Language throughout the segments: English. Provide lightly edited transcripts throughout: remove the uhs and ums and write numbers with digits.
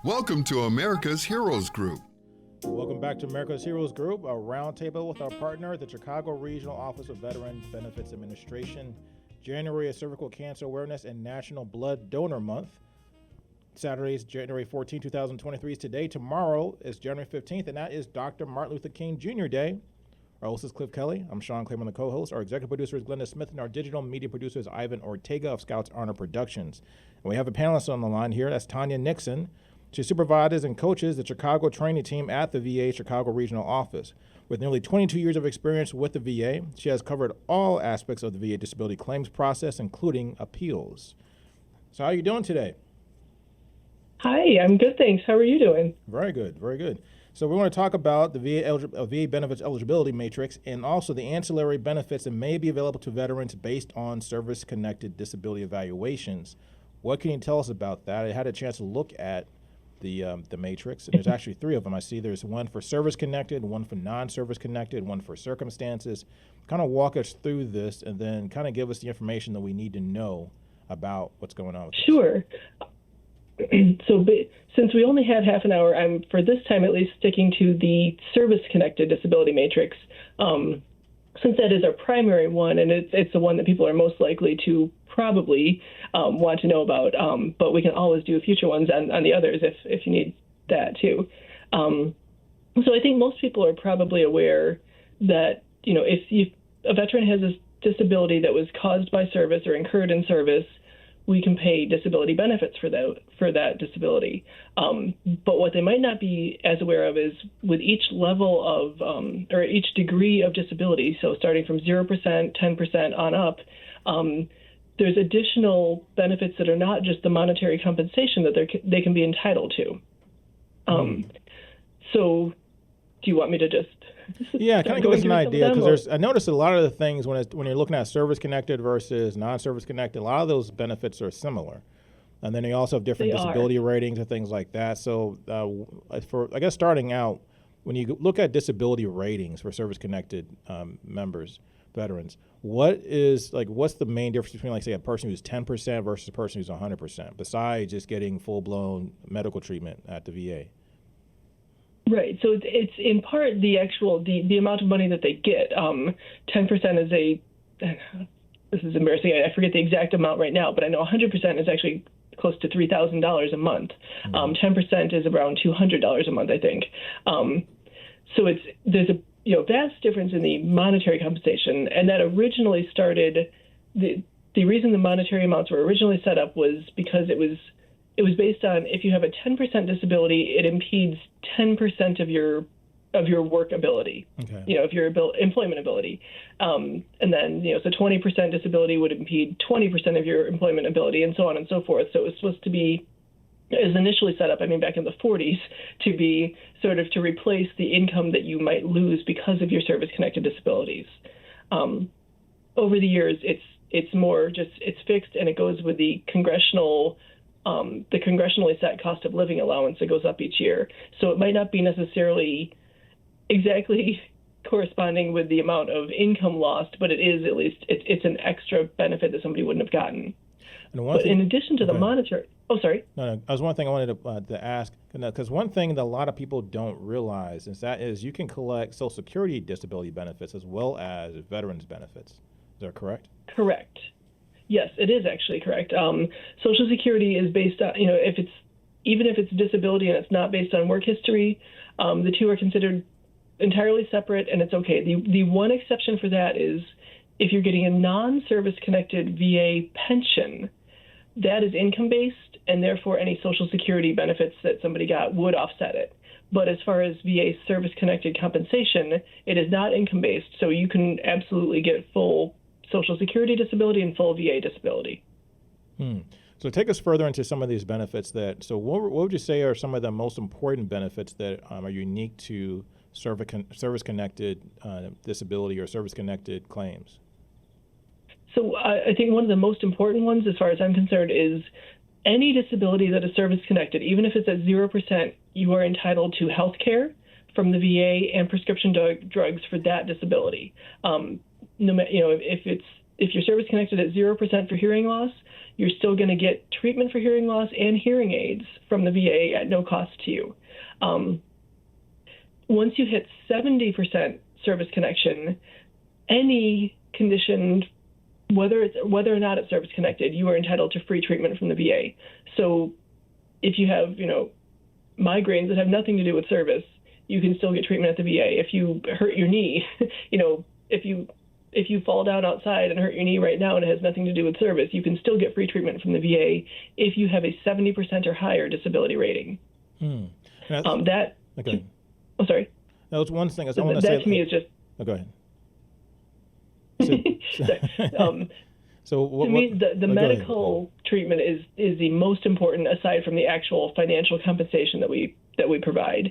Welcome to America's Heroes Group. Welcome back to America's Heroes Group, a roundtable with our partner, the Chicago Regional Office of Veteran Benefits Administration. January is Cervical Cancer Awareness and National Blood Donor Month. Saturday is January 14, 2023 is today. Tomorrow is January 15th, and that is Dr. Martin Luther King Jr. Day. Our host is Cliff Kelley. I'm Sean Claiborne, the co-host. Our executive producer is Glenda Smith, and our digital media producer is Ivan Ortega of Scouts Honor Productions. And we have a panelist on the line here. That's Tanya Nixon. She supervises and coaches the Chicago training team at the VA Chicago Regional Office. With nearly 22 years of experience with the VA, she has covered all aspects of the VA disability claims process, including appeals. So how are you doing today? Hi, I'm good, thanks. How are you doing? Very good, very good. So we want to talk about the VA benefits eligibility matrix and also the ancillary benefits that may be available to veterans based on service-connected disability evaluations. What can you tell us about that? I had a chance to look at the matrix, and there's actually three of them. I see there's one for service-connected, one for non-service-connected, one for circumstances. Kind of walk us through this and then kind of give us the information that we need to know about what's going on with this. Sure. So since we only had half an hour, I'm, for this time at least, sticking to the service-connected disability matrix, since that is our primary one, and it's the one that people are most likely to probably want to know about, but we can always do future ones on the others if you need that too. So I think most people are probably aware that, if a veteran has a disability that was caused by service or incurred in service, we can pay disability benefits for that disability. But what they might not be as aware of is with each level of, or each degree of disability, so starting from 0%, 10% on up, there's additional benefits that are not just the monetary compensation that they can be entitled to. So do you want me to just... Yeah, kind of give us an idea, because I noticed a lot of the things when you're looking at service-connected versus non-service-connected, a lot of those benefits are similar. And then they also have different disability ratings and things like that. So for, I guess, starting out, when you look at disability ratings for service-connected veterans, what's the main difference between, like, say, a person who's 10% versus a person who's 100%, besides just getting full-blown medical treatment at the VA? Right. So it's in part the amount of money that they get. 10% is this is embarrassing. I forget the exact amount right now, but I know 100% is actually close to $3,000 a month. 10% is around $200 a month, I think. So there's a vast difference in the monetary compensation, and that originally started. The reason the monetary amounts were originally set up was because it was based on, if you have a 10% disability, it impedes 10% of your work ability, of your employment ability. And then, so 20% disability would impede 20% of your employment ability, and so on and so forth. So it was supposed to be, it was initially set up, back in the 40s, to be sort of to replace the income that you might lose because of your service-connected disabilities. Over the years, it's more just, it's fixed, and it goes with the congressionally set cost of living allowance that goes up each year. So it might not be necessarily exactly corresponding with the amount of income lost, but it is, at least it's an extra benefit that somebody wouldn't have gotten. But in addition to the monetary, No, that was one thing I wanted to ask, because one thing that a lot of people don't realize is you can collect Social Security disability benefits as well as veterans benefits. Is that correct? Correct. Yes, it is actually correct. Social Security is based on, even if it's disability and it's not based on work history, the two are considered entirely separate, and it's okay. The one exception for that is if you're getting a non-service connected VA pension, that is income-based, and therefore any Social Security benefits that somebody got would offset it. But as far as VA service-connected compensation, it is not income-based, so you can absolutely get full Social Security disability and full VA disability. So take us further into some of these benefits. What would you say are some of the most important benefits that are unique to service-connected disability or service-connected claims? So I think one of the most important ones, as far as I'm concerned, is any disability that is service-connected, even if it's at 0%, you are entitled to health care from the VA and prescription drugs for that disability. If it's if you're service connected at 0% for hearing loss, you're still going to get treatment for hearing loss and hearing aids from the VA at no cost to you. Once you hit 70% service connection, any condition, whether or not it's service connected, you are entitled to free treatment from the VA. So if you have, migraines that have nothing to do with service, you can still get treatment at the VA. If you hurt your knee, if you fall down outside and hurt your knee right now and it has nothing to do with service, you can still get free treatment from the VA if you have a 70% or higher disability rating. Okay. Oh, sorry. That was one thing. I want to that say. To me is just. Oh, go ahead. To me, the medical treatment is the most important, aside from the actual financial compensation that we provide.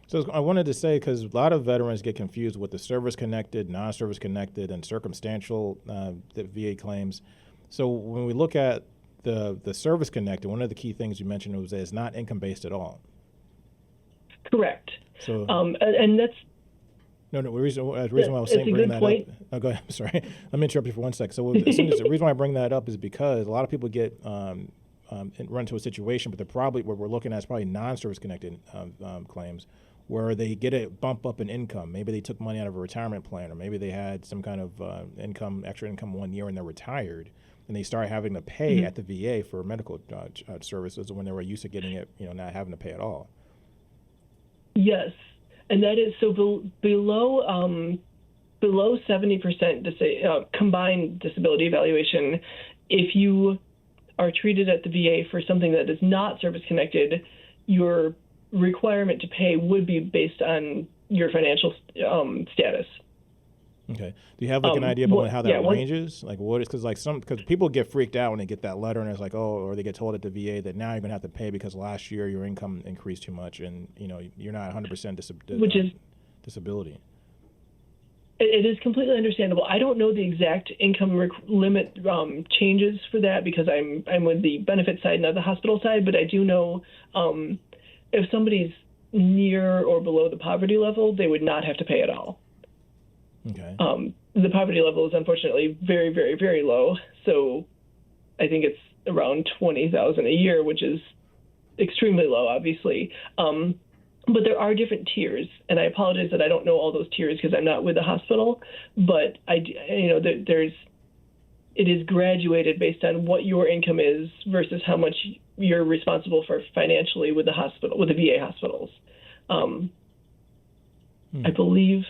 So I wanted to say, because a lot of veterans get confused with the service-connected, non-service connected, and circumstantial the VA claims. So when we look at the service-connected, one of the key things you mentioned was that it's not income-based at all. Correct. So and that's the reason why I was saying bring that point. up. Oh, go ahead. I'm sorry. Let me interrupt you for 1 second. So the reason why I bring that up is because a lot of people get run into a situation, but they're probably what we're looking at is probably non-service connected claims, where they get a bump up in income. Maybe they took money out of a retirement plan, or maybe they had some kind of extra income 1 year and they're retired, and they start having to pay at the VA for medical services when they were used to getting it, not having to pay at all. Yes, and that is so below 70% combined disability evaluation. If you are treated at the VA for something that is not service connected, your requirement to pay would be based on your financial status. Okay. Do you have an idea about how that ranges? Like what is, because people get freaked out when they get that letter and it's like, or they get told at the VA that now you're going to have to pay because last year your income increased too much and you're not 100% disability. It is completely understandable. I don't know the exact income limit changes for that because I'm with the benefit side, not the hospital side, but I do know if somebody's near or below the poverty level, they would not have to pay at all. Okay. The poverty level is unfortunately very, very, very low. So I think it's around $20,000 a year, which is extremely low, obviously. But there are different tiers, and I apologize that I don't know all those tiers because I'm not with the hospital. But it is graduated based on what your income is versus how much you're responsible for financially with the hospital, with the VA hospitals. I believe.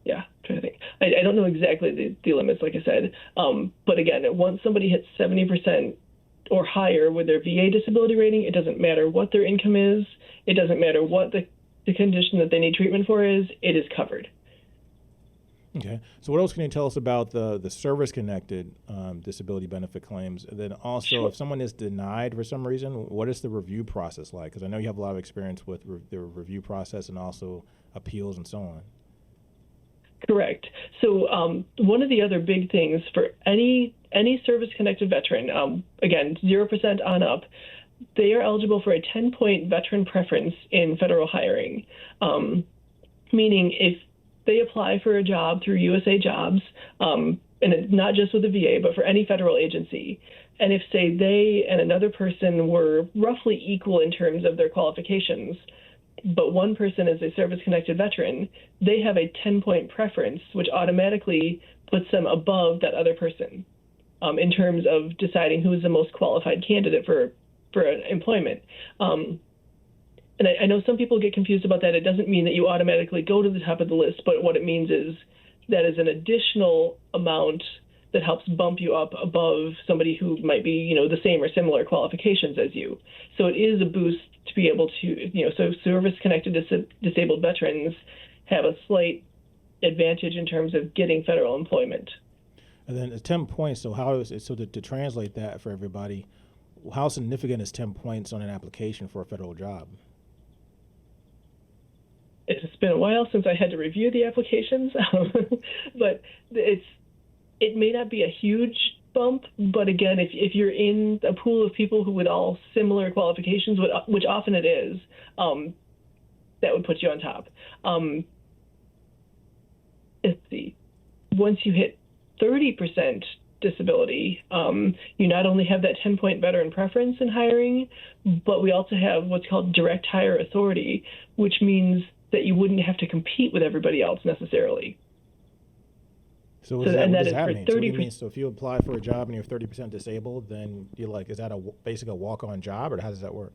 Yeah, I'm trying to think. I don't know exactly the limits, like I said. But again, once somebody hits 70% or higher with their VA disability rating, it doesn't matter what their income is. It doesn't matter what the condition that they need treatment for is. It is covered. Okay. So what else can you tell us about the service-connected disability benefit claims? And then also, if someone is denied for some reason, what is the review process like? Because I know you have a lot of experience with the review process and also appeals and so on. Correct. So one of the other big things for any service-connected veteran, again, 0% on up, they are eligible for a 10-point veteran preference in federal hiring, meaning if they apply for a job through USA Jobs, and it's not just with the VA, but for any federal agency, and if, say, they and another person were roughly equal in terms of their qualifications, but one person is a service-connected veteran, they have a 10-point preference, which automatically puts them above that other person in terms of deciding who is the most qualified candidate for employment. And I know some people get confused about that. It doesn't mean that you automatically go to the top of the list, but what it means is that is an additional amount that helps bump you up above somebody who might be, the same or similar qualifications as you. So it is a boost to be able to, so service-connected disabled veterans have a slight advantage in terms of getting federal employment. And then 10 points, so to translate that for everybody, how significant is 10 points on an application for a federal job? It's been a while since I had to review the applications, but it may not be a huge bump, but again, if you're in a pool of people who with all similar qualifications, which often it is, that would put you on top. Let's see. Once you hit 30% disability, you not only have that 10-point veteran preference in hiring, but we also have what's called direct hire authority, which means that you wouldn't have to compete with everybody else necessarily. So what does that mean? So, what do you mean? So if you apply for a job and you're 30% disabled, then you're like, is that basically a walk-on job, or how does that work?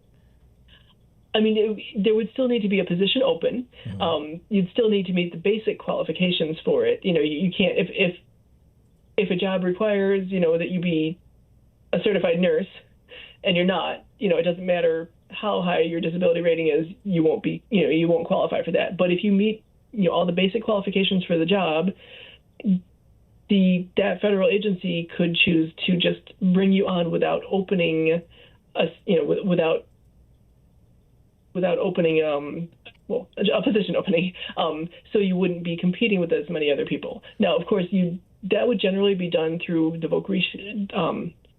I mean, there would still need to be a position open. Mm-hmm. You'd still need to meet the basic qualifications for it. You can't, if a job requires, that you be a certified nurse and you're not, it doesn't matter how high your disability rating is, you won't qualify for that. But if you meet, all the basic qualifications for the job, that federal agency could choose to just bring you on without opening without opening a position opening, so you wouldn't be competing with as many other people. Now, of course, that would generally be done through the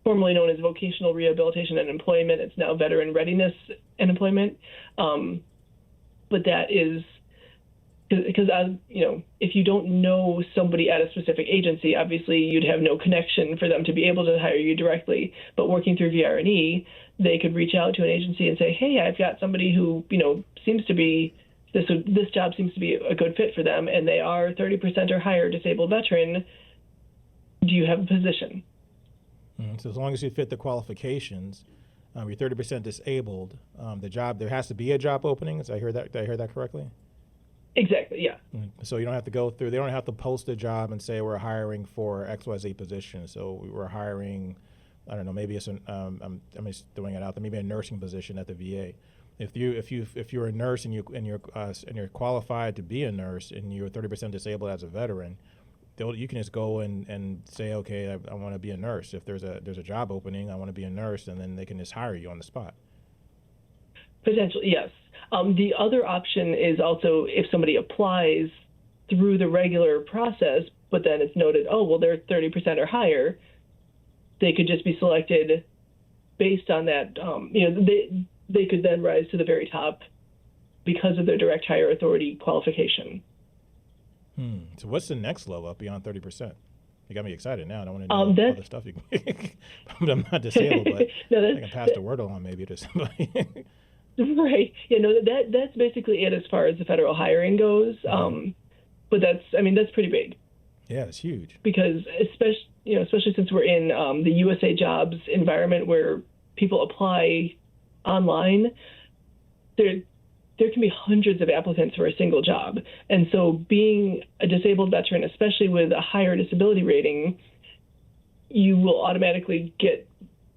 formerly known as vocational rehabilitation and employment. It's now veteran readiness and employment, but that is because if you don't know somebody at a specific agency, obviously you'd have no connection for them to be able to hire you directly. But working through VRE, they could reach out to an agency and say, hey, I've got somebody who, seems to be, this job seems to be a good fit for them, and they are 30% or higher disabled veteran. Do you have a position? So as long as you fit the qualifications, you're 30% disabled, the job, there has to be a job opening. Did I hear that correctly? Exactly, yeah. So you don't have to go through, they don't have to post a job and say we're hiring for XYZ position. So we're hiring, I don't know, maybe it's I'm just throwing it out there, maybe a nursing position at the VA. If you're a nurse and you're qualified to be a nurse and you're 30% disabled as a veteran, you can just go and say, okay, I want to be a nurse. If there's a job opening, I want to be a nurse, and then they can just hire you on the spot. Potentially, yes. The other option is also if somebody applies through the regular process, but then it's noted, oh, well, they're 30% or higher, they could just be selected based on that. They could then rise to the very top because of their direct hire authority qualification. So what's the next level up beyond 30%? You got me excited now. I don't want to know all the stuff you can. I'm not disabled, but I can pass the word along maybe to somebody. Right. That's basically it as far as the federal hiring goes. But that's pretty big. Yeah, it's huge. Because especially since we're in the USA Jobs environment where people apply online, there can be hundreds of applicants for a single job. And so being a disabled veteran, especially with a higher disability rating, you will automatically get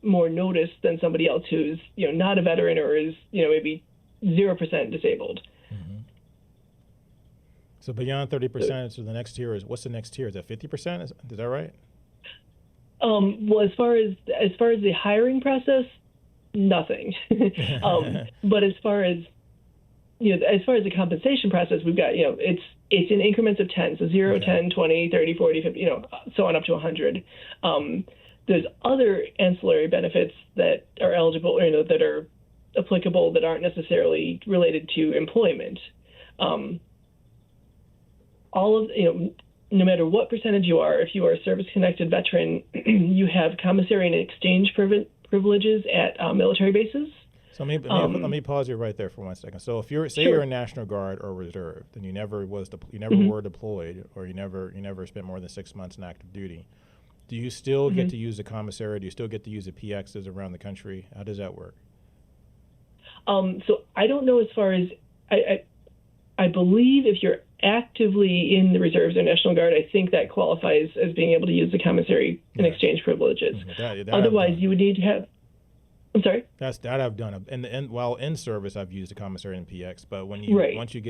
more notice than somebody else who's not a veteran or is maybe 0% disabled. Mm-hmm. So beyond 30%, so the next tier is, what's the next tier? Is that 50%? Is that right? Well, as far as the hiring process, nothing. But as far as the compensation process, we've got it's in increments of 10, so 0, okay. 10, 20, 30, 40, 50, so on up to 100. There's other ancillary benefits that are eligible, that are applicable that aren't necessarily related to employment. All of, no matter what percentage you are, if you are a service-connected veteran, you have commissary and exchange privileges at military bases. So let me pause you right there for 1 second. So if you're a National Guard or Reserve, then you never mm-hmm. were deployed, or you never spent more than 6 months in active duty. Do you still get to use the commissary? Do you still get to use the PXs around the country? How does that work? So I don't know as far as I believe if you're actively in the Reserves or National Guard, I think that qualifies as being able to use the commissary and exchange privileges. That Otherwise, you would need to have. I'm sorry. That I've done. And while in service, I've used the commissary and PX. But when you once you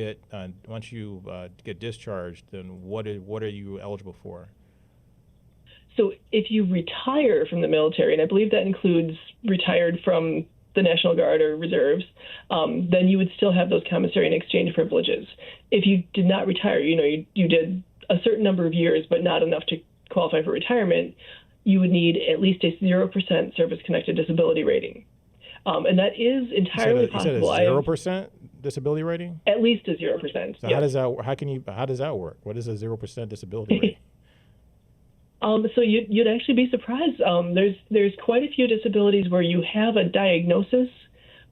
get discharged, then what are you eligible for? So if you retire from the military, and I believe that includes retired from the National Guard or Reserves, then you would still have those commissary and exchange privileges. If you did not retire, you did a certain number of years, but not enough to qualify for retirement, you would need at least a 0% service-connected disability rating. And that is entirely possible. You said a 0% disability rating? At least a 0%. So yes. How does that work? What is a 0% disability rating? So you'd actually be surprised. There's quite a few disabilities where you have a diagnosis,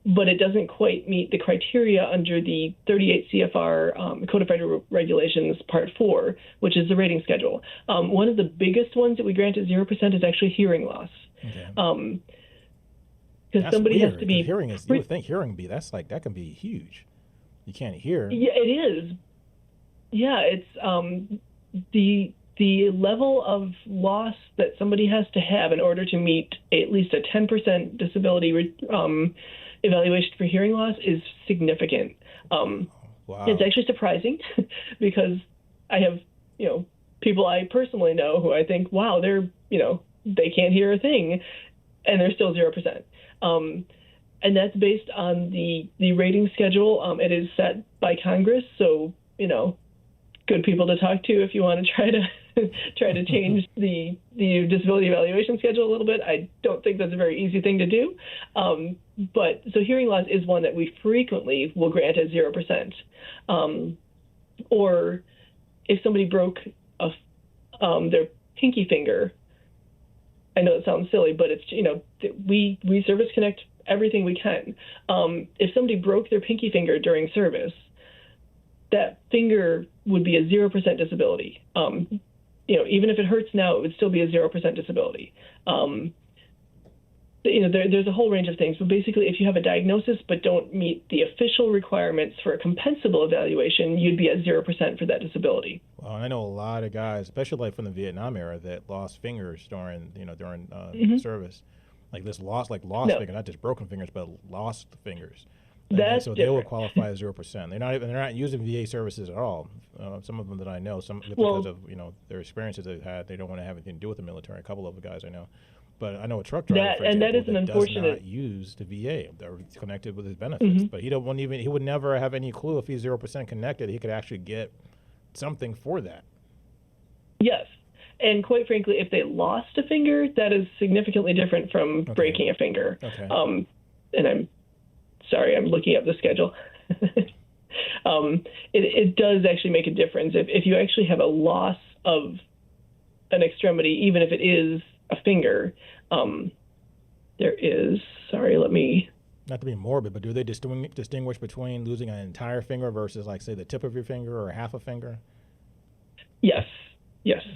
but it doesn't quite meet the criteria under the 38 CFR Codified Regulations Part 4, which is the rating schedule. One of the biggest ones that we grant at 0% is actually hearing loss. Okay. Because somebody weird, has to be hearing is. You would think hearing would be that can be huge. You can't hear. Yeah, it is. Yeah, it's the level of loss that somebody has to have in order to meet at least a 10% disability evaluation for hearing loss is significant. Wow. It's actually surprising because I have, people I personally know who I think, wow, they can't hear a thing, and they're still 0%. And that's based on the rating schedule. It is set by Congress, so good people to talk to if you want to try to change the disability evaluation schedule a little bit. I don't think that's a very easy thing to do. But so hearing loss is one that we frequently will grant at 0%. Or if somebody broke their pinky finger, I know it sounds silly, but it's, we service connect everything we can. If somebody broke their pinky finger during service, that finger would be a 0% disability. Even if it hurts now, it would still be a 0% disability. There's a whole range of things, but basically if you have a diagnosis but don't meet the official requirements for a compensable evaluation, you'd be at 0% for that disability. Well, I know a lot of guys, especially like from the Vietnam era, that lost fingers during service. Like lost fingers, not just broken fingers, but lost fingers. So they will qualify as 0%. They're not using VA services at all. Some of them that I know, because of their experiences they've had, they don't want to have anything to do with the military. A couple of the guys I know, but I know a truck driver, for example, that is an unfortunate. Does not use the VA. They're connected with his benefits, but he would never have any clue if he's 0% connected. He could actually get something for that. Yes. And quite frankly, if they lost a finger, that is significantly different from breaking a finger. Okay. And I'm sorry, I'm looking up the schedule. It does actually make a difference. If you actually have a loss of an extremity, even if it is a finger, there is, not to be morbid, but do they distinguish between losing an entire finger versus, like, say, the tip of your finger or half a finger? Yes,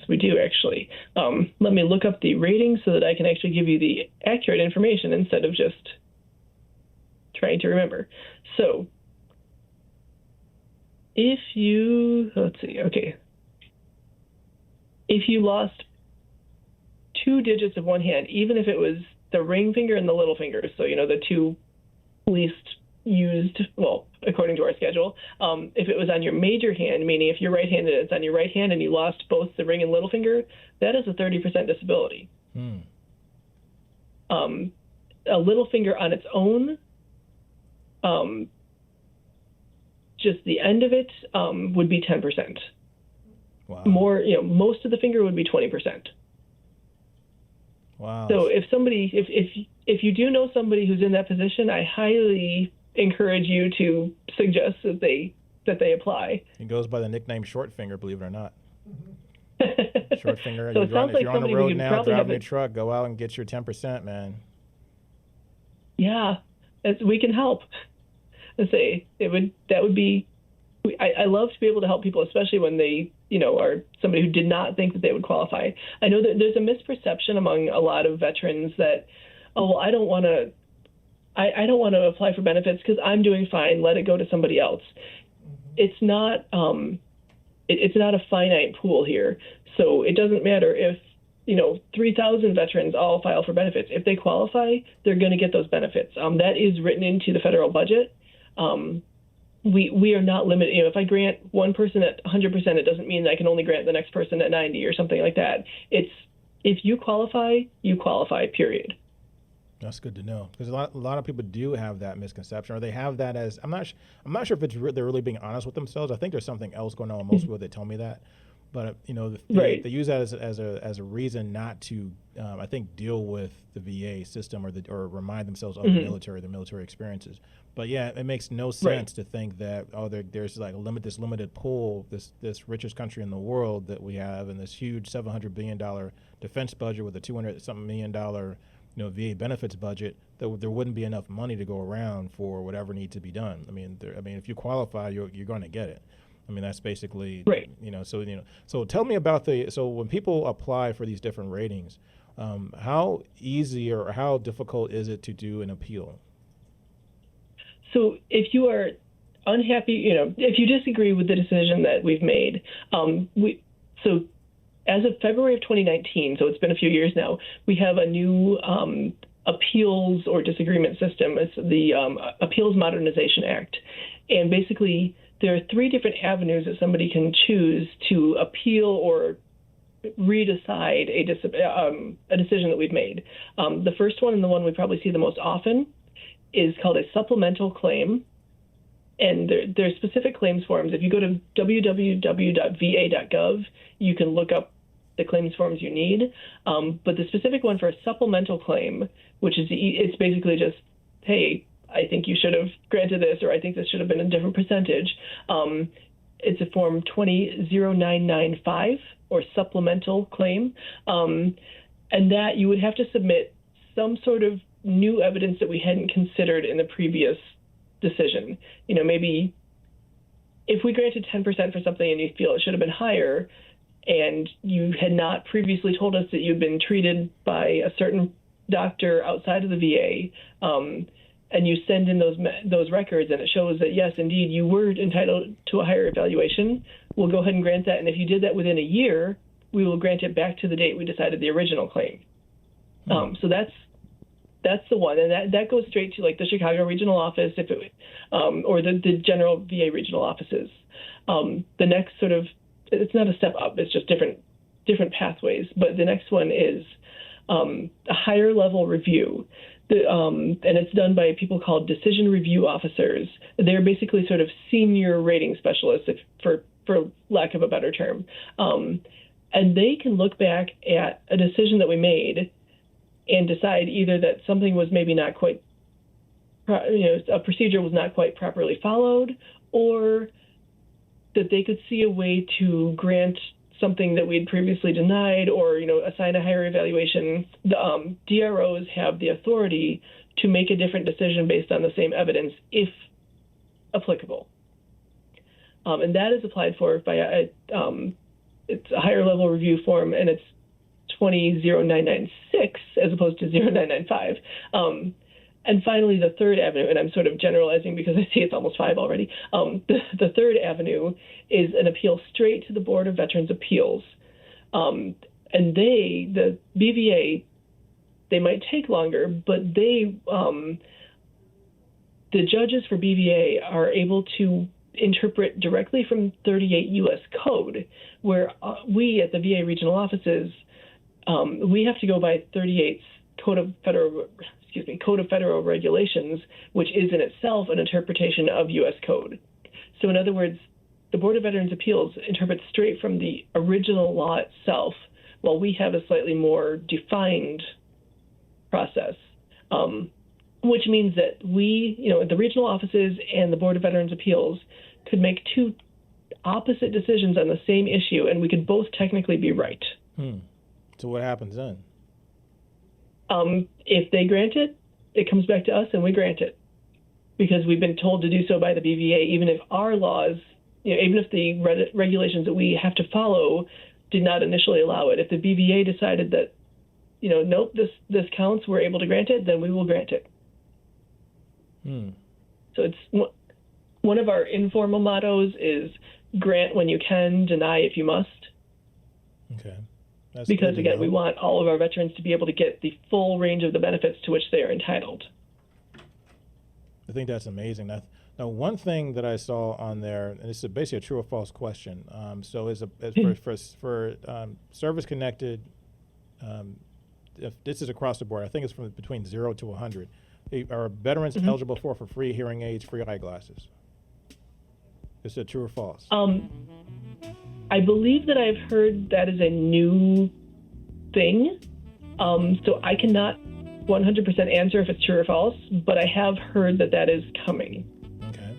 we do actually. Let me look up the rating so that I can actually give you the accurate information instead of just trying to remember. So if you lost 2 digits of one hand, even if it was the ring finger and the little finger, so the two least used, according to our schedule, if it was on your major hand, meaning if you're right-handed, it's on your right hand and you lost both the ring and little finger, that is a 30% disability. A little finger on its own, just the end of it, would be 10%. Wow. More, most of the finger would be 20%. Wow. So if you do know somebody who's in that position, I highly encourage you to suggest that they apply. It goes by the nickname short finger, believe it or not. Short finger. So if you're on the road now, driving your truck, go out and get your 10%, man. Yeah, we can help. That would be. I love to be able to help people, especially when they, are somebody who did not think that they would qualify. I know that there's a misperception among a lot of veterans that, I don't want to apply for benefits because I'm doing fine. Let it go to somebody else. It's not. It's not a finite pool here. So it doesn't matter if 3,000 veterans all file for benefits. If they qualify, they're going to get those benefits. That is written into the federal budget. We are not limited. If I grant one person at 100%, it doesn't mean that I can only grant the next person at 90 or something like that. If you qualify, period. That's good to know, because a lot of people do have that misconception, or they have that as, I'm not sure if they're really being honest with themselves. I think there's something else going on with most people that tell me that. But Right. they use that as a reason not to, I think, deal with the VA system or remind themselves of the military experiences. But yeah, it makes no sense to think that there's like this limited pool, this richest country in the world that we have, and this huge $700 billion defense budget with a $200-something million VA benefits budget, that there wouldn't be enough money to go around for whatever needs to be done. I mean, if you qualify, you're going to get it. I mean, that's basically right. So tell me about so when people apply for these different ratings, how easy or how difficult is it to do an appeal? So if you are unhappy, if you disagree with the decision that we've made, so as of February of 2019, so it's been a few years now, we have a new appeals or disagreement system. It's the Appeals Modernization Act. And basically, there are 3 different avenues that somebody can choose to appeal or re-decide a decision that we've made. The first one, and the one we probably see the most often, is called a supplemental claim. And there are specific claims forms. If you go to www.va.gov, you can look up the claims forms you need. But the specific one for a supplemental claim, which is it's basically just, hey, I think you should have granted this, or I think this should have been a different percentage. It's a form 200995, or supplemental claim. And that you would have to submit some sort of new evidence that we hadn't considered in the previous decision. Maybe if we granted 10% for something and you feel it should have been higher, and you had not previously told us that you'd been treated by a certain doctor outside of the VA, and you send in those records and it shows that, yes, indeed, you were entitled to a higher evaluation, we'll go ahead and grant that. And if you did that within a year, we will grant it back to the date we decided the original claim. So that's the one. And that goes straight to like the Chicago regional office, or the general VA regional offices. The next sort of, it's not a step up, it's just different pathways. But the next one is a higher level review. And it's done by people called decision review officers. They're basically sort of senior rating specialists, for lack of a better term. And they can look back at a decision that we made and decide either that something was maybe not quite, a procedure was not quite properly followed, or that they could see a way to grant something that we had previously denied, or assign a higher evaluation. The DROs have the authority to make a different decision based on the same evidence, if applicable. And that is applied for by it's a higher level review form, and it's 200996 as opposed to 0995. And finally, the third avenue, and I'm sort of generalizing because I see it's almost 5 already. The third avenue is an appeal straight to the Board of Veterans' Appeals. And the BVA, they might take longer, but the judges for BVA are able to interpret directly from 38 U.S. Code, where we at the VA regional offices, we have to go by 38's Code of Federal Regulations, which is in itself an interpretation of U.S. Code. So in other words, the Board of Veterans' Appeals interprets straight from the original law itself, while we have a slightly more defined process, which means that we, the regional offices and the Board of Veterans' Appeals could make 2 opposite decisions on the same issue, and we could both technically be right. So what happens then? If they grant it, it comes back to us and we grant it, because we've been told to do so by the BVA, even if our laws, even if the regulations that we have to follow did not initially allow it. If the BVA decided that, nope, this counts, we're able to grant it, then we will grant it. So it's one of our informal mottos is grant when you can, deny if you must. Okay. That's because, again, we want all of our veterans to be able to get the full range of the benefits to which they are entitled. I think that's amazing. Now, one thing that I saw on there, and this is basically a true or false question. So for service-connected, if this is across the board, I think it's from between 0 to 100. Are veterans eligible for free hearing aids, free eyeglasses? Is it true or false? I believe that I've heard that is a new thing. So I cannot 100% answer if it's true or false, but I have heard that is coming. Okay.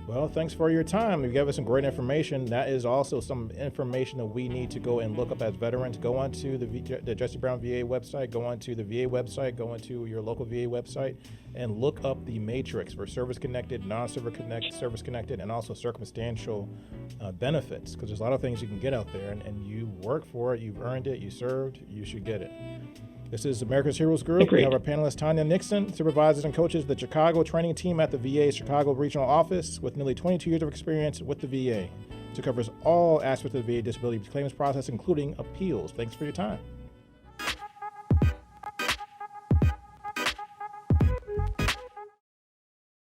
Well, thanks for your time. You gave us some great information. That is also some information that we need to go and look up as veterans. Go onto the Jesse Brown VA website, go onto the VA website, go onto your local VA website, and look up the matrix for service-connected, non-service-connected, and also circumstantial benefits, because there's a lot of things you can get out there, and you work for it, you've earned it, you served, you should get it. This is America's Heroes Group. Agreed. We have our panelists, Tanya, Nixon, supervisors and coaches of the Chicago training team at the VA's Chicago Regional Office with nearly 22 years of experience with the VA. It covers all aspects of the VA disability claims process, including appeals. Thanks for your time.